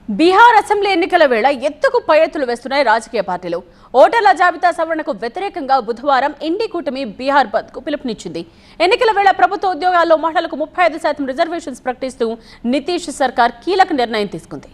Bihar assembly ఎన్నికల వేళ ఎత్తుకు పై ఎత్తులు వేస్తున్నాయి రాజకీయ పార్టీలు. ఓటర్ల జాబితా సవరణకు వ్యతిరేకంగా బుధవారం ఇండి కూటమి బీహార్ బంద్ కు పిలుపునిచ్చింది. ఎన్నికల వేళ ప్రభుత్వ ఉద్యోగాల్లో మహిళలకు 35% రిజర్వేషన్స్ ప్రకటిస్తూ నితీష్ సర్కార్ కీలక నిర్ణయం తీసుకుంది.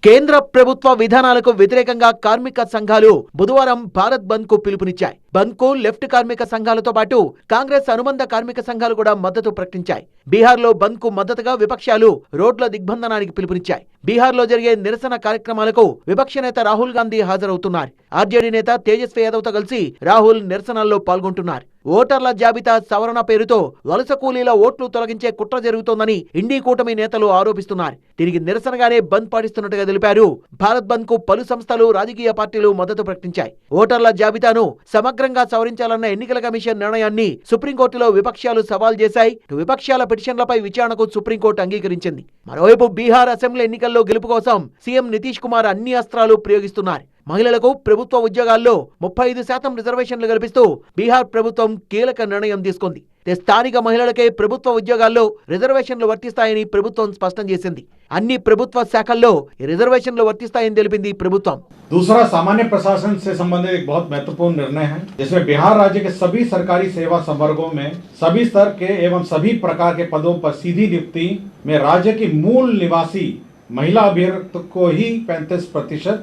కేంద్ర ప్రభుత్వ విధానాలకు వ్యతిరేకంగా కార్మిక సంఘాలు బుధవారం భారత్ బంద్ కు పిలుపునిచ్చాయి. బంద్ కు లెఫ్ట్ కార్మిక సంఘాలతో పాటు కాంగ్రెస్ అనుబంధ కార్మిక సంఘాలు కూడా మద్దతు ప్రకటించాయి. బీహార్లో బంద్ కు మద్దతుగా విపక్షాలు రోడ్ల దిగ్బంధనానికి పిలుపునిచ్చాయి. బీహార్లో జరిగే నిరసన కార్యక్రమాలకు విపక్ష నేత రాహుల్ గాంధీ హాజరవుతున్నారు. ఆర్జేడీ నేత తేజస్వి యాదవ్ తో కలిసి రాహుల్ నిరసనల్లో పాల్గొంటున్నారు. ఓటర్ల జాబితా సవరణ పేరుతో వలస కూలీల ఓట్లు తొలగించే కుట్ర జరుగుతోందని ఇండి కూటమి నేతలు ఆరోపిస్తున్నారు. దీనికి నిరసనగానే బంద్ పాటిస్తున్నట్టుగా తెలిపారు. భారత్ బంద్ కు పలు సంస్థలు, రాజకీయ పార్టీలు మద్దతు ప్రకటించాయి. ఓటర్ల జాబితాను సమగ్రంగా సవరించాలన్న ఎన్నికల కమిషన్ నిర్ణయాన్ని సుప్రీంకోర్టులో విపక్షాలు సవాల్ చేశాయి. విపక్షాల పిటిషన్లపై విచారణకు సుప్రీంకోర్టు అంగీకరించింది. మరోవైపు బీహార్ అసెంబ్లీ ఎన్నికల్లో గెలుపు కోసం సీఎం నితీష్ కుమార్ అన్ని అస్త్రాలు ప్రయోగిస్తున్నారు. మహిళలకు ప్రభుత్వ ఉద్యోగాల్లో 35% రిజర్వేషన్లు కల్పిస్తూ బీహార్ ప్రభుత్వం కీలక నిర్ణయం తీసుకుంది. స్థానిక మహిళలకే ప్రభుత్వ ఉద్యోగాల్లో రిజర్వేషన్లు వర్తిస్తాయని ప్రభుత్వం స్పష్టం చేసింది. అన్ని ప్రభుత్వ శాఖల్లో రిజర్వేషన్లు వర్తిస్తాయని తెలిపింది ప్రభుత్వం. दूसरा सामान्य प्रशासन से संबंधित एक बहुत महत्वपूर्ण निर्णय है, जिसमें बिहार राज्य के सभी सरकारी सेवा संवर्गों में सभी स्तर के एवं सभी प्रकार के पदों पर सीधी नियुक्ति में राज्य की मूल निवासी महिला अभ्यर्थी को ही 35%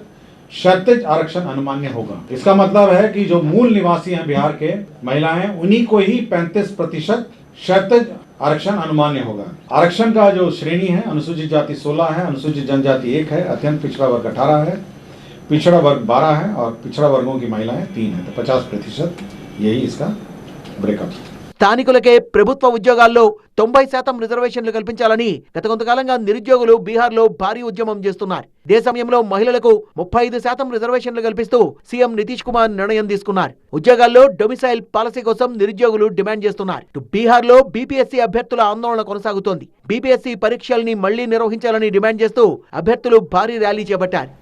क्षैतिज आरक्षण अनुमान्य होगा। इसका मतलब है कि जो मूल निवासी हैं बिहार के महिलाएं, उन्हीं को ही 35% क्षैतिज आरक्षण अनुमान्य होगा। आरक्षण का जो श्रेणी है, अनुसूचित जाति 16 है, अनुसूचित जनजाति 1 है, अत्यंत पिछड़ा वर्ग 18 है, पिछड़ा वर्ग 12 है और पिछड़ा वर्गों की महिलाएं 3 है। तो 50% यही इसका ब्रेकअप है। స్థానికులకే ప్రభుత్వ ఉద్యోగాల్లో 90% రిజర్వేషన్లు కల్పించాలని గత కొంతకాలంగా నిరుద్యోగులు బీహార్లో భారీ ఉద్యమం చేస్తున్నారు. ఇదే సమయంలో మహిళలకు 35% రిజర్వేషన్లు కల్పిస్తూ సీఎం నితీష్ కుమార్ నిర్ణయం తీసుకున్నారు. ఉద్యోగాల్లో డొమిసైల్ పాలసీ కోసం నిరుద్యోగులు డిమాండ్ చేస్తున్నారు. బీహార్లో బీపీఎస్సీ అభ్యర్థుల ఆందోళన కొనసాగుతోంది. బీపీఎస్సీ పరీక్షల్ని మళ్లీ నిర్వహించాలని డిమాండ్ చేస్తూ అభ్యర్థులు భారీ ర్యాలీ చేపట్టారు.